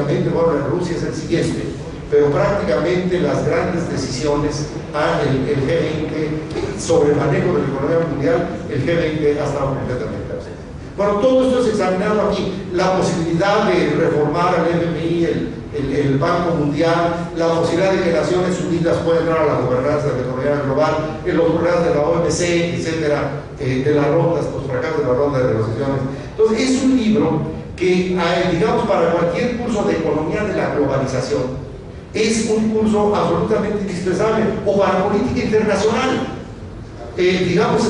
prácticamente, bueno, en Rusia es el siguiente, pero prácticamente las grandes decisiones, el G20, sobre el manejo de la economía mundial, el G20 ha estado completamente ausente. Bueno, todo esto es examinado aquí, la posibilidad de reformar al FMI, el Banco Mundial, la posibilidad de que Naciones Unidas pueda entrar a la gobernanza de la economía global, los problemas de la OMC, etcétera, de las rondas, los fracasos de la ronda de negociaciones. Entonces, es un libro que, digamos, para cualquier curso de economía de la globalización, es un curso absolutamente indispensable, o para política internacional. Digamos,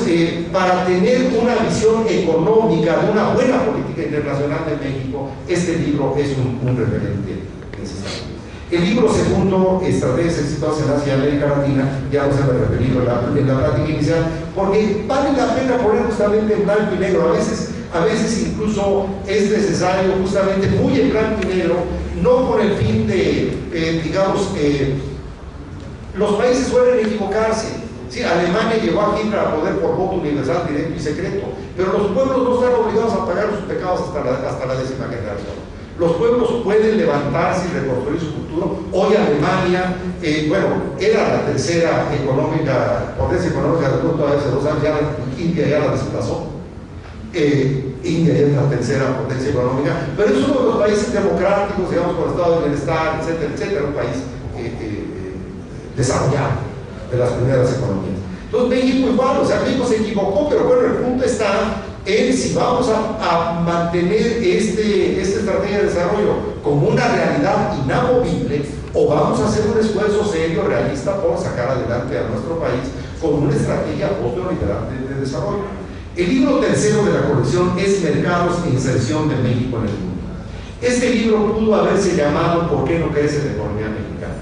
para tener una visión económica de una buena política internacional de México, este libro es un referente necesario. El libro segundo, Estrategias Exitosas en Asia y América Latina, ya no se me he referido en la plática inicial, porque vale la pena poner justamente en blanco y negro. A veces incluso es necesario justamente muy en blanco y negro, no con el fin de, digamos, los países suelen equivocarse. Sí, Alemania llegó a Hitler a poder por voto universal, directo y secreto, pero los pueblos no están obligados a pagar sus pecados hasta la 10ª generación. Los pueblos pueden levantarse y reconstruir su futuro. Hoy Alemania, bueno, era la tercera potencia económica del mundo hace 2 años, India ya la desplazó. India es la tercera potencia económica, pero es uno de los países democráticos, digamos, con estado de bienestar, etcétera, etcétera, un país desarrollado, de las primeras economías. Entonces México igual, o sea, México se equivocó, pero bueno, el punto está en si vamos a mantener esta estrategia de desarrollo como una realidad inamovible, o vamos a hacer un esfuerzo serio, realista, por sacar adelante a nuestro país con una estrategia post-neoliberal de desarrollo. El libro tercero de la colección es Mercados e Inserción de México en el Mundo. Este libro pudo haberse llamado ¿Por qué no crece la economía mexicana?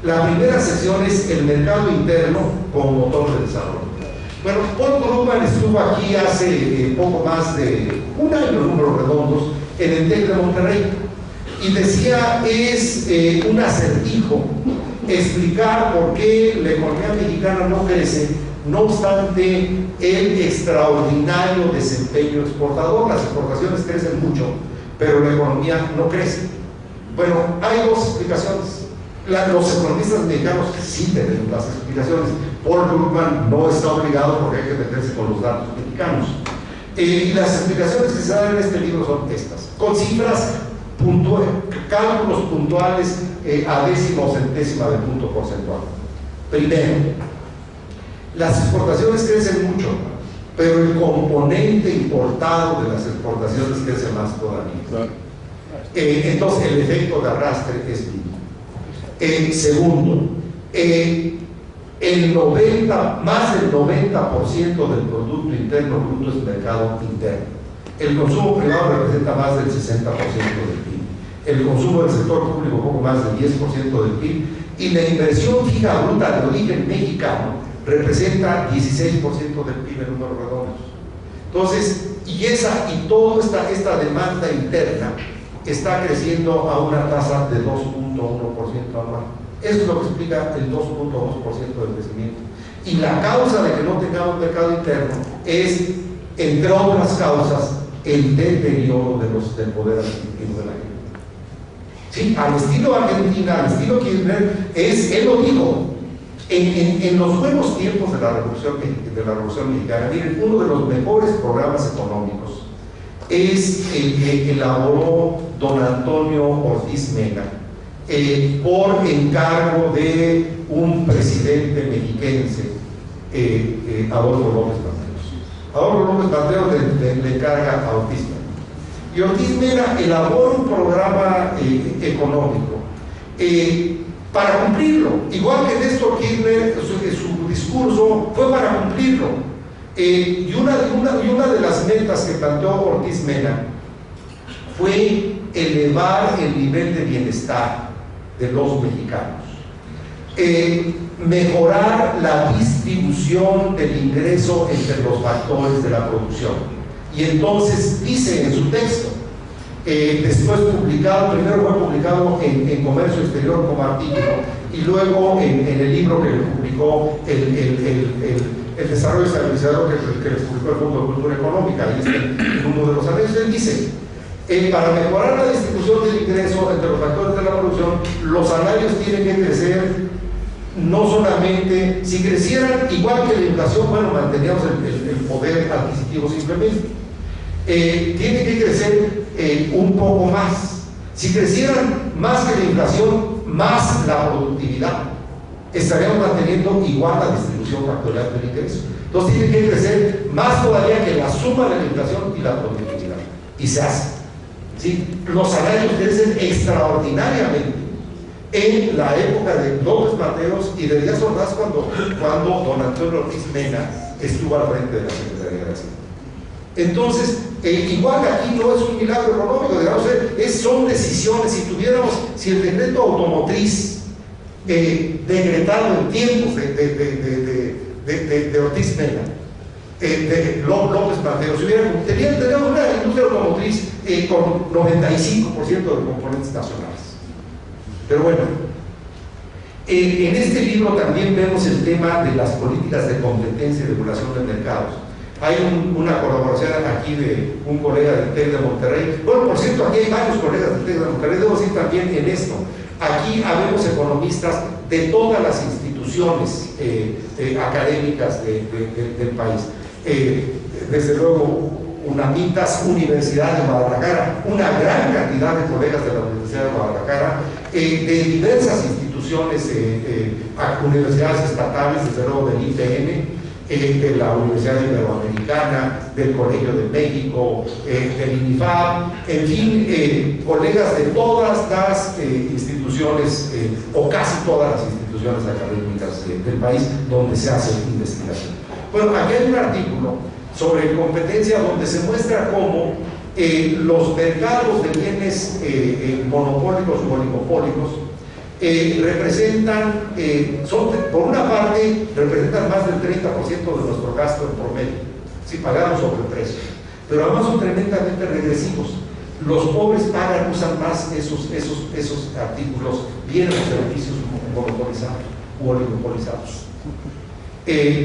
La primera sección es el mercado interno como motor de desarrollo. Bueno, Paul Krugman estuvo aquí hace poco más de un año, en números redondos, en el TEC de Monterrey, y decía, es un acertijo explicar por qué la economía mexicana no crece, no obstante el extraordinario desempeño exportador. Las exportaciones crecen mucho, pero la economía no crece. Bueno, hay dos explicaciones. Los economistas mexicanos sí tienen las explicaciones. Paul Krugman no está obligado porque hay que meterse con los datos mexicanos. Y las explicaciones que se dan en este libro son estas, con cifras cálculos puntuales a décima o centésima de punto porcentual. Primero, las exportaciones crecen mucho, pero el componente importado de las exportaciones crece más todavía. Entonces el efecto de arrastre es mínimo. Segundo, más del 90% del Producto Interno Bruto es mercado interno. El consumo privado representa más del 60% del PIB. El consumo del sector público poco más del 10% del PIB. Y la inversión fija bruta de origen mexicano representa 16% del PIB en números redondos. Entonces, y toda esta demanda interna está creciendo a una tasa de 2.1% anual. Eso es lo que explica el 2.2% del crecimiento. Y la causa de que no tengamos mercado interno es, entre otras causas, el deterioro del poder adquisitivo de la gente. Sí, al estilo Argentina, al estilo Kirchner, él lo dijo, en los buenos tiempos de la Revolución Mexicana, miren, uno de los mejores programas económicos es el que elaboró don Antonio Ortiz Mena, por encargo de un presidente mexiquense, Adolfo López Mateos. Adolfo López Mateos le encarga a Ortiz Mena. Y Ortiz Mena elaboró un programa económico para cumplirlo. Igual que Néstor Kirchner, su discurso fue para cumplirlo. Y una de las metas que planteó Ortiz Mena fue elevar el nivel de bienestar de los mexicanos, mejorar la distribución del ingreso entre los factores de la producción. Y entonces dice en su texto, después publicado, primero fue publicado en Comercio Exterior como artículo, y luego en el libro que publicó el Desarrollo Estabilizador que les publicó el Fondo de Cultura Económica, y en uno de los anuncios él dice, Para mejorar la distribución del ingreso entre los factores de la producción, los salarios tienen que crecer, no solamente, si crecieran igual que la inflación, bueno, manteníamos el poder adquisitivo simplemente. Tiene que crecer un poco más. Si crecieran más que la inflación, más la productividad, estaríamos manteniendo igual la distribución factorial del ingreso. Entonces tiene que crecer más todavía que la suma de la inflación y la productividad. Y se hace. ¿Sí? Los salarios crecen extraordinariamente en la época de López Mateos y de Díaz Ordaz, cuando don Antonio Ortiz Mena estuvo al frente de la Secretaría de Hacienda. Entonces, igual aquí no es un milagro económico, digamos, son decisiones. Si el decreto automotriz decretado en tiempos de Ortiz Mena, de López Mateos, teníamos una industria automotriz con 95% de componentes nacionales. Pero bueno, en este libro también vemos el tema de las políticas de competencia y regulación de mercados. Hay una colaboración aquí de un colega del TEC de Monterrey. Bueno, por cierto, aquí hay varios colegas del TEC de Monterrey, debo decir también en esto. Aquí habemos economistas de todas las instituciones académicas del país. Desde luego, UNAMITAS, Universidad de Guadalajara, una gran cantidad de colegas de la Universidad de Guadalajara, de diversas instituciones, universidades estatales, desde luego del IPN, de la Universidad Iberoamericana, del Colegio de México, del INIFAP, en fin, colegas de todas las instituciones, o casi todas las instituciones académicas del país donde se hace investigación. Bueno, aquí hay un artículo sobre competencia donde se muestra cómo los mercados de bienes monopólicos o oligopólicos representan, por una parte, representan más del 30% de nuestro gasto en promedio, si pagamos sobre el precio, pero además son tremendamente regresivos. Los pobres usan más esos artículos, bienes o servicios monopolizados u oligopolizados.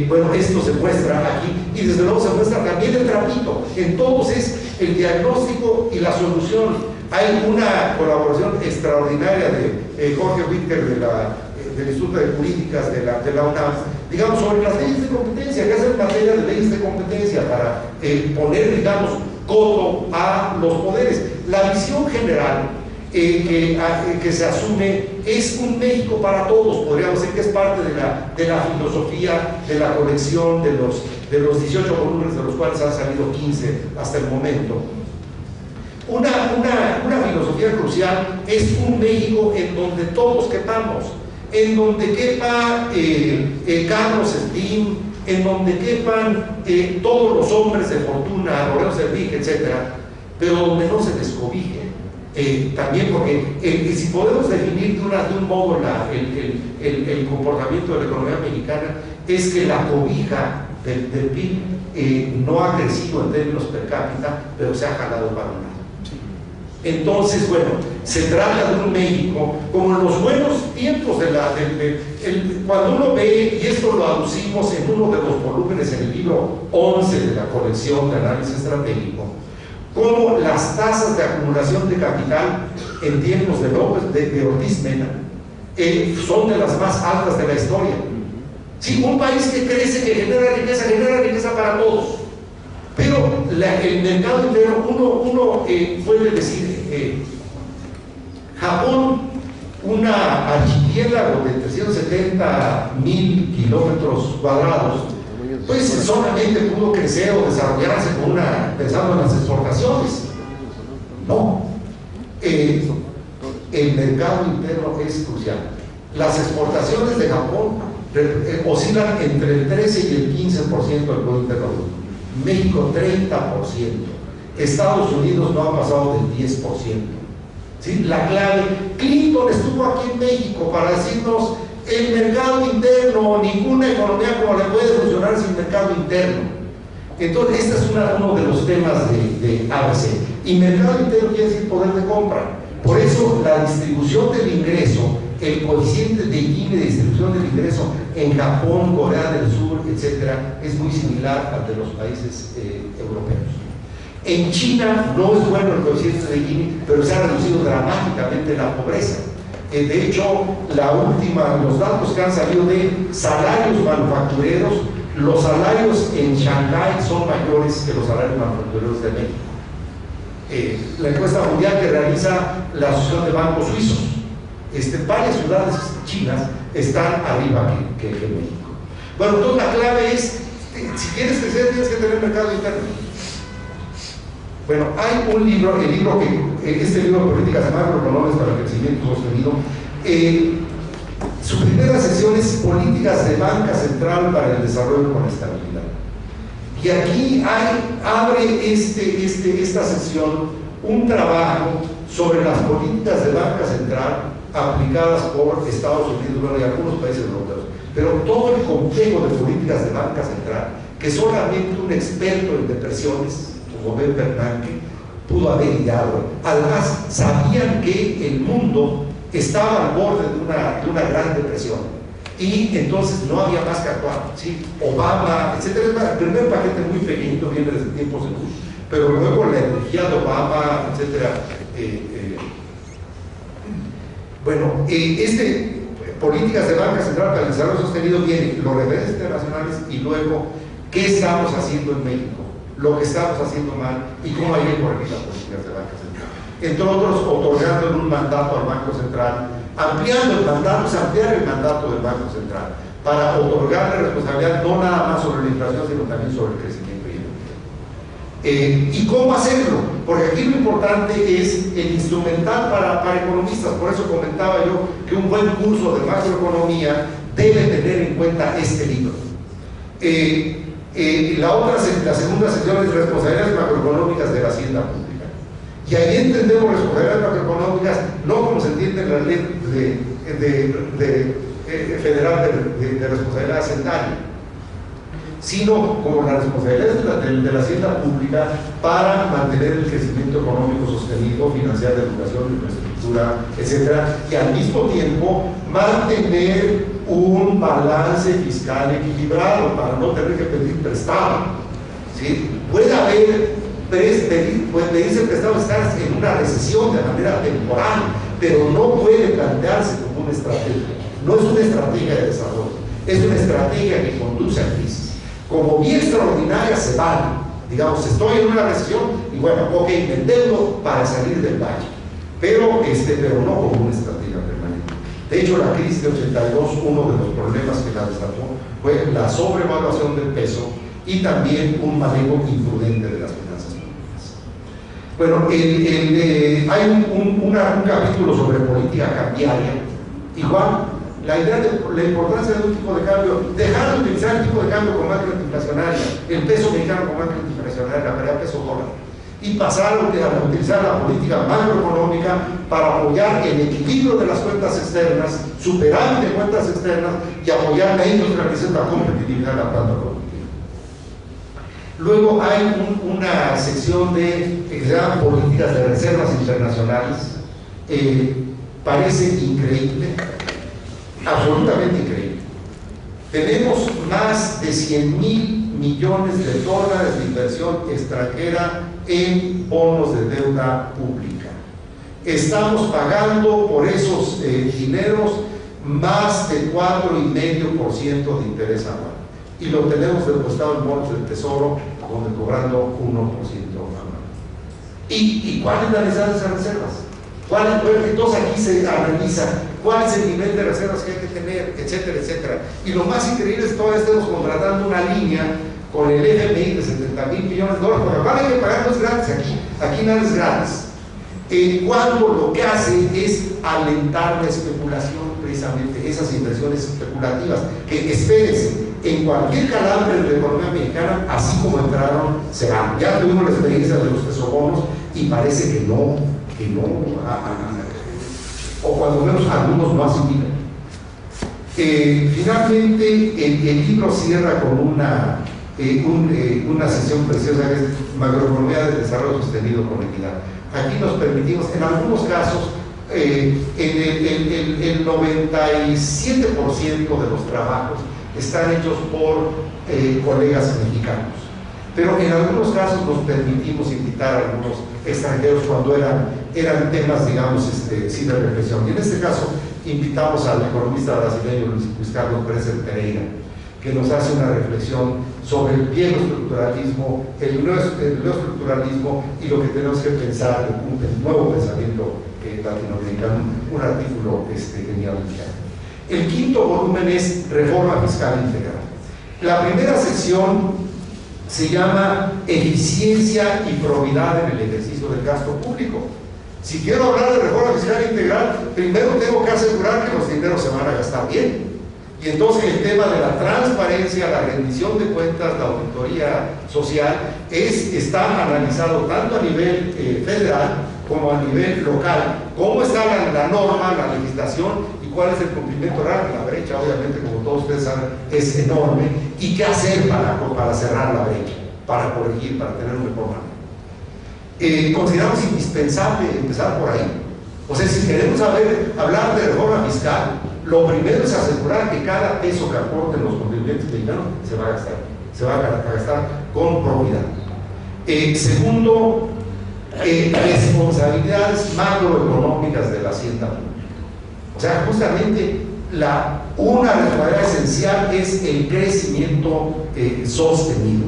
Bueno, esto se muestra aquí y desde luego se muestra también el trapito. En todos es el diagnóstico y la solución. Hay una colaboración extraordinaria de Jorge Wittker del Instituto de Políticas de la UNAM, digamos, sobre las leyes de competencia, que hacen materia de leyes de competencia para poner, digamos, coto a los poderes. La visión general que se asume es un México para todos, podríamos decir que es parte de la filosofía de la colección de los 18 volúmenes, de los cuales han salido 15 hasta el momento. Una filosofía crucial es un México en donde todos quepamos, en donde quepa Carlos Slim, en donde quepan todos los hombres de fortuna, Aurelio Servig, etc., pero donde no se descobije. También porque si podemos definir de un modo el comportamiento de la economía mexicana, es que la cobija del PIB no ha crecido en términos per cápita, pero se ha jalado para un lado. Entonces, bueno, se trata de un México como en los buenos tiempos cuando uno ve, y esto lo aducimos en uno de los volúmenes en el libro 11 de la colección de análisis estratégico, como las tasas de acumulación de capital en tiempos de Ortiz Mena son de las más altas de la historia. Sí, un país que crece, que genera riqueza para todos. Pero el mercado interno, uno puede decir, Japón, una archipiélago de 370,000 kilómetros cuadrados, pues solamente pudo crecer o desarrollarse pensando en las exportaciones. No, el mercado interno es crucial. Las exportaciones de Japón oscilan entre el 13 y el 15% del Producto Interno Bruto. México 30%, Estados Unidos no ha pasado del 10%. ¿Sí? La clave, Clinton estuvo aquí en México para decirnos el mercado interno, ninguna economía como la puede funcionar sin mercado interno. Entonces, este es uno de los temas de ABC. Y mercado interno quiere decir poder de compra. Por eso la distribución del ingreso, el coeficiente de Gini de distribución del ingreso en Japón, Corea del Sur, etcétera, es muy similar al de los países europeos. En China no es bueno el coeficiente de Gini, pero se ha reducido dramáticamente la pobreza. De hecho, los datos que han salido de salarios manufactureros, los salarios en Shanghái son mayores que los salarios manufactureros de México. La encuesta mundial que realiza la Asociación de Bancos Suizos, varias ciudades chinas están arriba que México. Bueno, entonces la clave es, si quieres crecer tienes que tener mercado interno. Bueno, hay un libro, este libro de políticas macroeconómicas para el crecimiento sostenido, su primera sección es políticas de banca central para el desarrollo con estabilidad. Y aquí abre esta sección un trabajo sobre las políticas de banca central aplicadas por Estados Unidos, bueno, y algunos países europeos, pero todo el complejo de políticas de banca central, que solamente un experto en depresiones como Ben Bernanke pudo haber ideado. Además, sabían que el mundo estaba al borde de una gran depresión y entonces no había más que actuar, ¿sí? Obama, etcétera. El primer paquete muy pequeñito viene desde tiempos de Bush, pero luego la energía de Obama, etcétera. Políticas de banca central para el desarrollo sostenido vienen los referentes internacionales y luego qué estamos haciendo en México, lo que estamos haciendo mal y cómo hay que corregir las políticas de banca central. Entre otros, otorgando un mandato al Banco Central, ampliando el mandato, ampliar el mandato del Banco Central para otorgarle responsabilidad no nada más sobre la inflación, sino también sobre el crecimiento y el empleo. ¿Y cómo hacerlo? Porque aquí lo importante es el instrumental para economistas. Por eso comentaba yo que un buen curso de macroeconomía debe tener en cuenta este libro. La segunda sección es responsabilidades macroeconómicas de la hacienda pública. Y ahí entendemos responsabilidades macroeconómicas no como se entiende en la ley federal de responsabilidad hacendaria, sino como las responsabilidades de la hacienda pública para mantener el crecimiento económico sostenido, financiar la educación, infraestructura, etcétera, y al mismo tiempo mantener un balance fiscal equilibrado para no tener que pedir prestado, ¿sí? Puede pedirse prestado estar en una recesión de manera temporal, pero no puede plantearse como una estrategia. No es una estrategia de desarrollo, es una estrategia que conduce a crisis. Como vía extraordinaria se vale, digamos, estoy en una recesión y bueno, ok, me endeudo para salir del valle, pero no como una estrategia permanente. De hecho, la crisis de 82, uno de los problemas que la desató fue la sobrevaluación del peso y también un manejo imprudente de las finanzas públicas. Bueno, hay un capítulo sobre política cambiaria. Igual, la idea de la importancia de un tipo de cambio, dejar de utilizar el tipo de cambio como ancla inflacionaria, el peso mexicano como ancla inflacionaria, la paridad peso-dólar, y pasar a utilizar la política macroeconómica para apoyar el equilibrio de las cuentas externas, superávit de cuentas externas y apoyar la industrialización, la competitividad de la planta productiva. Luego hay una sección que se llama políticas de reservas internacionales. Parece increíble, absolutamente increíble. Tenemos más de 100,000 millones de dólares de inversión extranjera en bonos de deuda pública. Estamos pagando por esos dineros más de 4,5% de interés anual. Y lo tenemos depositado en bonos del Tesoro, donde cobrando 1% anual. ¿Y cuál es la necesidad de esas reservas? Entonces aquí se analiza cuál es el nivel de reservas que hay que tener, etcétera, etcétera. Y lo más increíble es que todavía estamos contratando una línea con el FMI de 70,000 millones de dólares, porque acá hay que pagar, no es gratis aquí nada es gratis. Cuando lo que hace es alentar la especulación, precisamente esas inversiones especulativas, que espérense, en cualquier calambre de la economía mexicana, así como entraron, se van. Ya tuvimos la experiencia de los tesobonos y parece que no, o cuando menos algunos no asimilan. Finalmente, el libro cierra con una sección preciosa que es Macroeconomía de Desarrollo Sostenido con Equidad. Aquí nos permitimos, en algunos casos, el 97% de los trabajos están hechos por colegas mexicanos. pero en algunos casos nos permitimos invitar a algunos extranjeros cuando eran temas, digamos, sí de reflexión. Y en este caso invitamos al economista brasileño Luis Carlos Pérez Pereira, que nos hace una reflexión sobre el viejo estructuralismo, el neoestructuralismo y lo que tenemos que pensar en un nuevo pensamiento latinoamericano, un artículo genial. El quinto volumen es Reforma Fiscal Integral. La primera sección se llama Eficiencia y Probidad en el ejercicio del gasto público. Si quiero hablar de reforma fiscal integral, primero tengo que asegurar que los dineros se van a gastar bien. Y entonces el tema de la transparencia, la rendición de cuentas, la auditoría social, está analizado tanto a nivel federal como a nivel local. ¿Cómo está la norma, la legislación y cuál es el cumplimiento real? La brecha, obviamente, como todos ustedes saben, es enorme. ¿Y qué hacer para cerrar la brecha, para corregir, para tener un mejor manejo? Consideramos indispensable empezar por ahí. O sea, si queremos hablar de reforma fiscal, lo primero es asegurar que cada peso que aporten los contribuyentes mexicanos se va a gastar con probidad. Segundo, responsabilidades macroeconómicas de la hacienda pública. O sea, justamente una responsabilidad esencial es el crecimiento sostenido.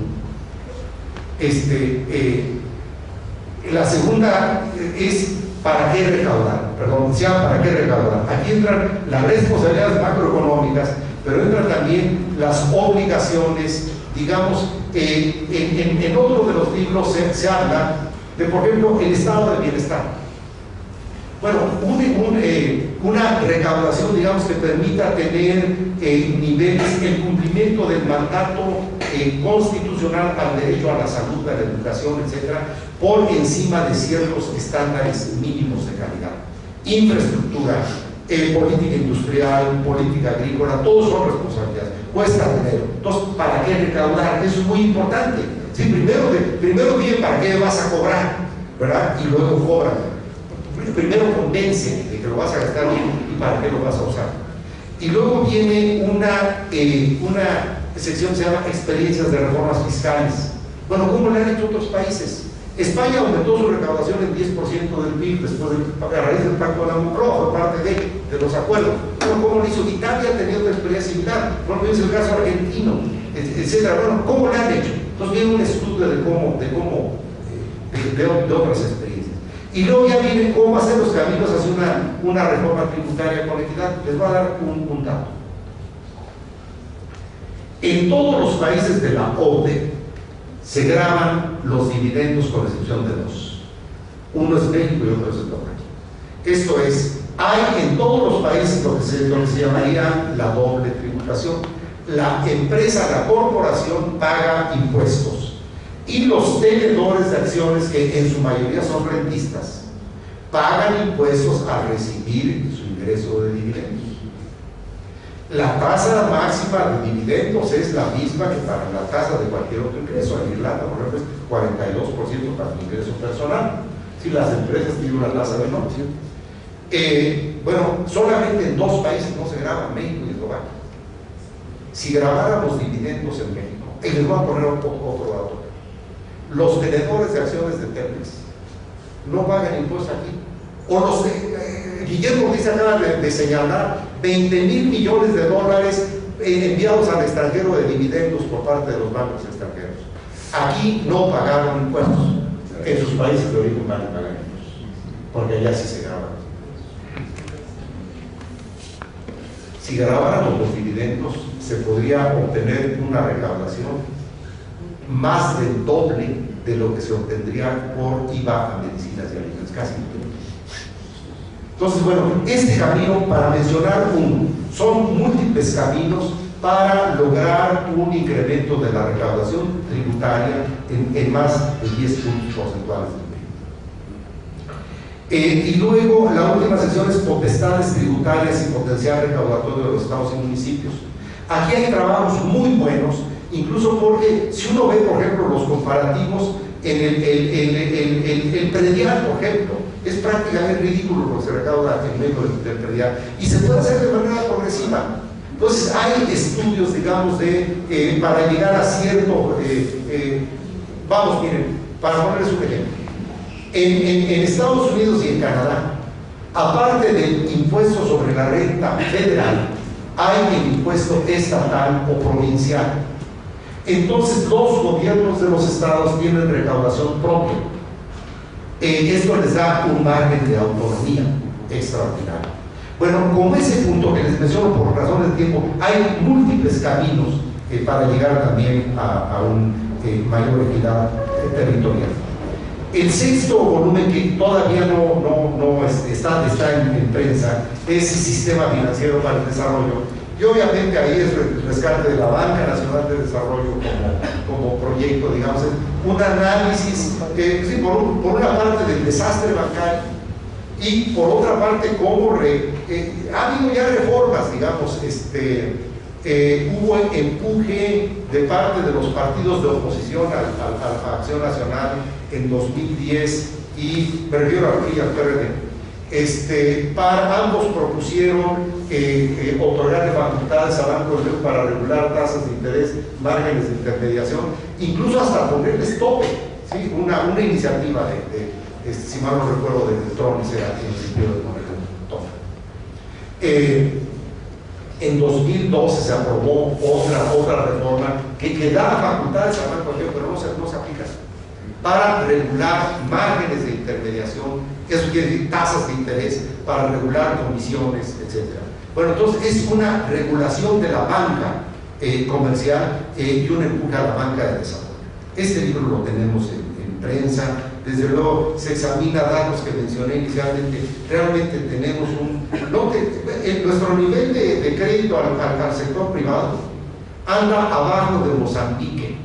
La segunda es ¿para qué recaudar? Perdón, ¿para qué recaudar? Aquí entran las responsabilidades macroeconómicas, pero entran también las obligaciones, digamos, en otro de los libros se habla de, por ejemplo, el estado de bienestar. Bueno, una recaudación, digamos, que permita tener niveles, el cumplimiento del mandato constitucional al derecho a la salud, a la educación, etcétera, por encima de ciertos estándares mínimos de calidad. Infraestructura, política industrial, política agrícola, todos son responsabilidades, cuesta dinero. Entonces, ¿para qué recaudar? Eso es muy importante. Sí, primero bien para qué vas a cobrar, ¿verdad? Y luego cobra. Primero convence de que lo vas a gastar bien y para qué lo vas a usar. Y luego viene una sección que se llama Experiencias de Reformas Fiscales. Bueno, ¿cómo le han hecho otros países? España aumentó su recaudación en 10% del PIB a raíz del Pacto de la Moncloa, fue parte de los acuerdos. Bueno, ¿cómo lo hizo? Italia ha tenido otra experiencia similar. Bueno, es el caso argentino, etcétera. Bueno, ¿cómo lo han hecho? Entonces viene un estudio de otras experiencias. Y luego ya viene cómo hacer los caminos hacia una reforma tributaria con equidad. Les voy a dar un dato. En todos los países de la OCDE se graban los dividendos con excepción de dos. Uno es México y otro es Eslovaquia. Esto es, hay en todos los países lo que se llamaría la doble tributación. La empresa, la corporación paga impuestos y los tenedores de acciones, que en su mayoría son rentistas, pagan impuestos al recibir su ingreso de dividendos. La tasa máxima de dividendos es la misma que para la tasa de cualquier otro ingreso. En Irlanda, por ejemplo, es 42% para el ingreso personal. Si las empresas tienen una tasa menor. Bueno, solamente en dos países no se graba, México y Eslovaquia. Si grabáramos dividendos en México, y les voy a poner otro dato, los tenedores de acciones de Telmex no pagan impuestos aquí. O los Guillermo Ortiz acaba de señalar 20,000 millones de dólares enviados al extranjero de dividendos por parte de los bancos extranjeros. Aquí no pagaron impuestos. En sus países de origen van a pagar impuestos, porque allá sí se graban. Si grabáramos los dividendos, se podría obtener una recaudación más del doble de lo que se obtendría por IVA a medicinas y alimentos, casi el doble. Entonces, bueno, este camino, para mencionar uno, son múltiples caminos para lograr un incremento de la recaudación tributaria en más de 10 puntos porcentuales del PIB. Y luego, la última sección es potestades tributarias y potencial recaudatorio de los estados y municipios. Aquí hay trabajos muy buenos, incluso porque si uno ve, por ejemplo, los comparativos en el predial, por ejemplo, es prácticamente ridículo lo que se recauda en medio del predial y se puede hacer de manera progresiva. Entonces hay estudios, digamos, para llegar a cierto Vamos, miren, para ponerles un ejemplo. En Estados Unidos y en Canadá, aparte del impuesto sobre la renta federal, hay el impuesto estatal o provincial. Entonces, los gobiernos de los estados tienen recaudación propia. Esto les da un margen de autonomía extraordinario. Bueno, con ese punto que les menciono por razones de tiempo, hay múltiples caminos para llegar también a una mayor equidad territorial. El sexto volumen, que todavía no está en prensa, es el Sistema Financiero para el Desarrollo. Y obviamente ahí es el rescate de la Banca Nacional de Desarrollo como proyecto, digamos, un análisis, sí, por una parte del desastre bancario y por otra parte cómo ha habido ya reformas, digamos, hubo empuje de parte de los partidos de oposición a Acción Nacional en 2010 y me refiero aquí al PRD. Ambos propusieron otorgarle facultades a Banco de para regular tasas de interés, márgenes de intermediación, incluso hasta ponerles tope, ¿sí? Una iniciativa si mal no recuerdo, de Tronis era en el sentido de ponerle tope. En 2012 se aprobó otra reforma que da facultades a Banco de pero no se aplica para regular márgenes de intermediación, eso quiere decir tasas de interés, para regular comisiones, etc. Bueno, entonces es una regulación de la banca comercial y un empuje a la banca de desarrollo. Este libro lo tenemos en prensa, desde luego se examina datos que mencioné inicialmente, realmente tenemos nuestro nivel de crédito al sector privado anda abajo de Mozambique,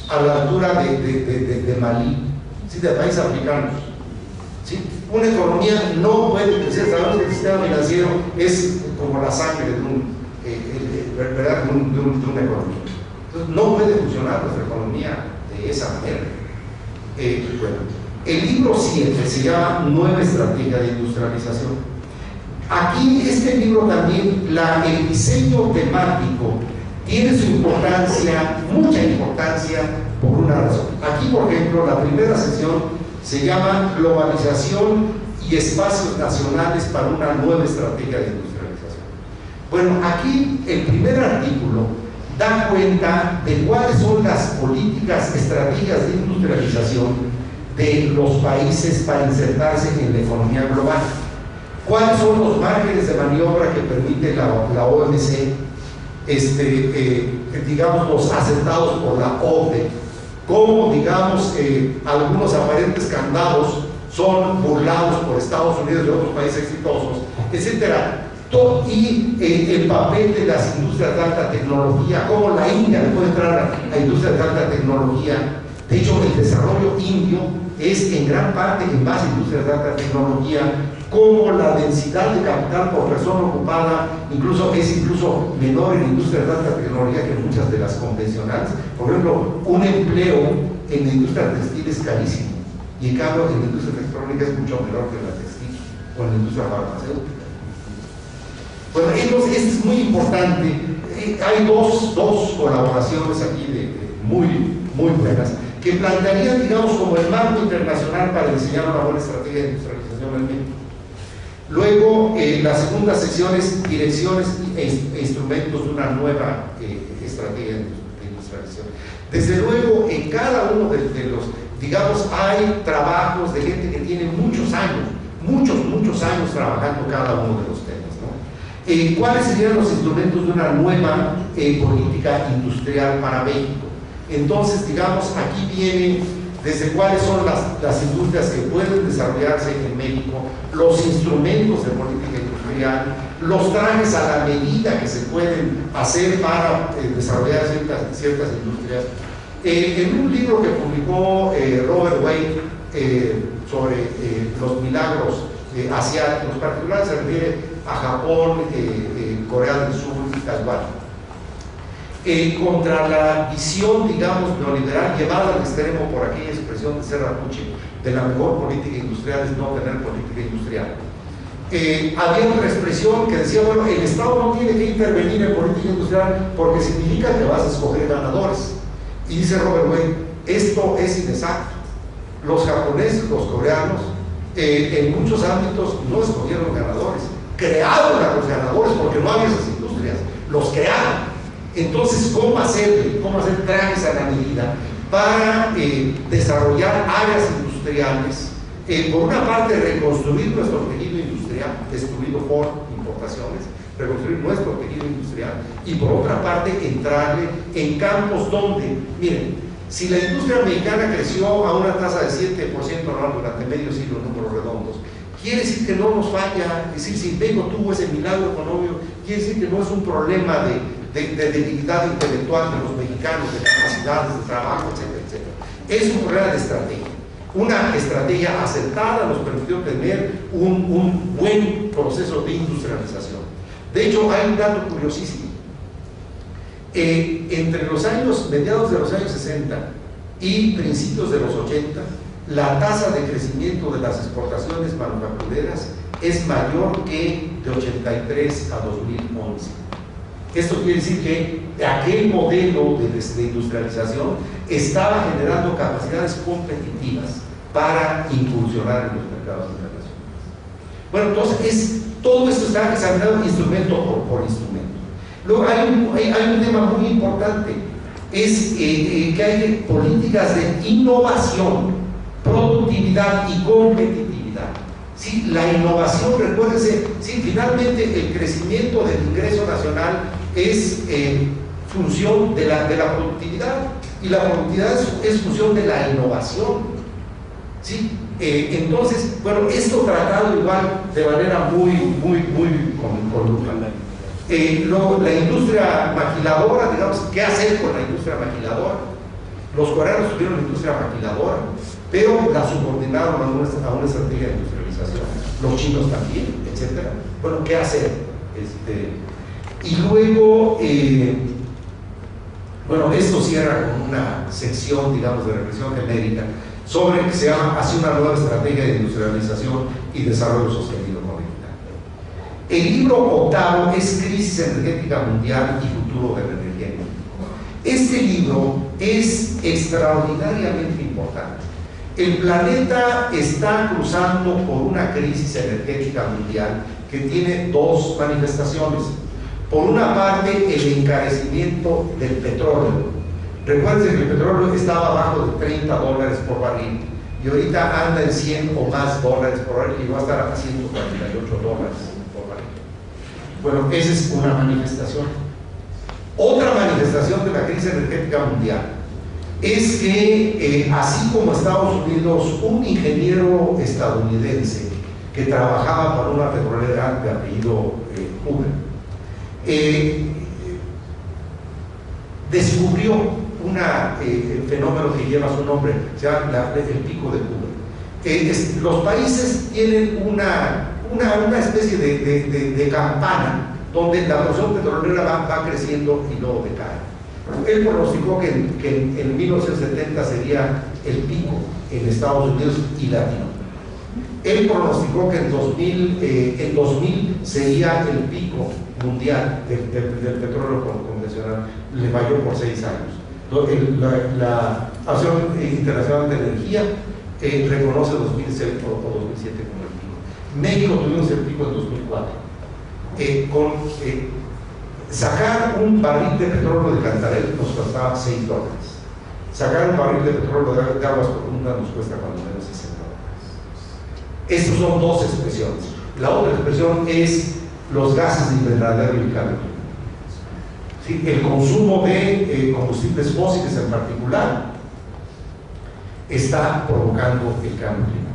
a la altura de Malí, ¿sí? De países africanos. ¿Sí? Una economía no puede crecer, sabemos que el sistema financiero es como la sangre de una economía. Entonces, no puede funcionar nuestra economía de esa manera. Bueno, el libro 7 se llama Nueva Estrategia de Industrialización. Aquí, este libro también, el diseño temático tiene su importancia, mucha importancia, por una razón. Aquí, por ejemplo, la primera sección se llama Globalización y Espacios Nacionales para una Nueva Estrategia de Industrialización. Bueno, aquí el primer artículo da cuenta de cuáles son las políticas, estrategias de industrialización de los países para insertarse en la economía global. ¿Cuáles son los márgenes de maniobra que permite la OMC, digamos, los aceptados por la OCDE? Cómo, digamos, algunos aparentes candados son burlados por Estados Unidos y otros países exitosos, etcétera. Y el papel de las industrias de alta tecnología, cómo la India puede entrar a industrias de alta tecnología. De hecho, el desarrollo indio es en gran parte en base a industrias de alta tecnología, cómo la densidad de capital por persona ocupada es incluso menor en industrias de alta tecnología que en muchas de las convencionales. Por ejemplo, un empleo en la industria textil es carísimo, y en cambio en la industria electrónica es mucho menor que en la textil o en la industria farmacéutica. Bueno, entonces esto es muy importante. Hay dos colaboraciones aquí muy buenas, que plantearían, digamos, como el marco internacional para diseñar una buena estrategia de industrialización en México. Luego, la segunda sección es direcciones e instrumentos de una nueva estrategia de industrialización. Desde luego, en cada uno de los, digamos, hay trabajos de gente que tiene muchos años trabajando cada uno de los temas, ¿no? ¿Cuáles serían los instrumentos de una nueva política industrial para México? Entonces, digamos, aquí viene desde cuáles son las industrias que pueden desarrollarse en México, los instrumentos de política industrial, los trajes a la medida que se pueden hacer para desarrollar ciertas industrias. En un libro que publicó Robert Wade sobre los milagros asiáticos, particularmente se refiere a Japón, Corea del Sur y Taiwán. Contra la visión, digamos, neoliberal llevada al extremo por aquella expresión de Serra Puche, de la mejor política industrial es no tener política industrial. Había otra expresión que decía, bueno, el Estado no tiene que intervenir en política industrial porque significa que vas a escoger ganadores. Y dice Robert Wade, esto es inexacto. Los japoneses, los coreanos, en muchos ámbitos no escogieron ganadores, crearon a los ganadores porque no había esas industrias, los crearon. Entonces, ¿cómo hacer trajes a la medida para desarrollar áreas industriales? Por una parte, reconstruir nuestro tejido industrial, destruido por importaciones, reconstruir nuestro tejido industrial, y por otra parte, entrarle en campos donde, miren, si la industria mexicana creció a una tasa de 7% anual durante medio siglo en números redondos, quiere decir que no nos falla. Es decir, si México tuvo ese milagro económico, quiere decir que no es un problema de debilidad intelectual de los mexicanos, de capacidades de trabajo, etcétera, etcétera. Es un problema de estrategia. Una estrategia acertada nos permitió tener un buen proceso de industrialización. De hecho, hay un dato curiosísimo. Entre los años, mediados de los años 60 y principios de los 80, la tasa de crecimiento de las exportaciones manufactureras es mayor que de 83 a 2011. Esto quiere decir que aquel modelo de industrialización estaba generando capacidades competitivas para incursionar en los mercados internacionales. Bueno, entonces todo esto está examinado instrumento por instrumento. Luego hay un tema muy importante, es que hay políticas de innovación, productividad y competitividad. ¿Sí? La innovación, recuérdense, ¿sí? Finalmente el crecimiento del ingreso nacional es función de la productividad, y la productividad es función de la innovación. ¿Sí? Entonces, bueno, esto tratado igual de manera muy conductual. Luego, la industria maquiladora, digamos, ¿qué hacer con la industria maquiladora? Los coreanos tuvieron la industria maquiladora, pero la subordinaron a una estrategia de industrialización. Los chinos también, etcétera. Bueno, ¿qué hacer? Y luego, bueno, esto cierra con una sección, digamos, de reflexión genérica sobre que se llama así una nueva estrategia de industrialización y desarrollo sostenido con equidad. El libro octavo es Crisis Energética Mundial y Futuro de la Energía en México. Este libro es extraordinariamente importante. El planeta está cruzando por una crisis energética mundial que tiene dos manifestaciones. Por una parte, el encarecimiento del petróleo. Recuerden que el petróleo estaba abajo de $30 por barril y ahorita anda en 100 o más dólares por barril y va a estar a $148 por barril. Bueno, esa es una manifestación. Otra manifestación de la crisis energética mundial es que, así como Estados Unidos, un ingeniero estadounidense que trabajaba para una petrolera de apellido Hoover, descubrió un fenómeno que lleva su nombre, se llama el pico de Hoover. Los países tienen una especie de campana donde la producción petrolera va creciendo y luego decae. Él pronosticó que en 1970 sería el pico en Estados Unidos y Latino. Él pronosticó que en 2000 sería el pico mundial del petróleo convencional, le falló por 6 años. La Asociación Internacional de Energía reconoce 2006 o 2007 como el pico. México tuvimos el pico en 2004. Sacar un barril de petróleo de Cantarell nos costaba $6. Sacar un barril de petróleo de aguas profundas nos cuesta cuando menos $60. Estas son dos expresiones. La otra expresión es los gases de invernadero y el cambio climático. ¿Sí? El consumo de combustibles fósiles en particular está provocando el cambio climático.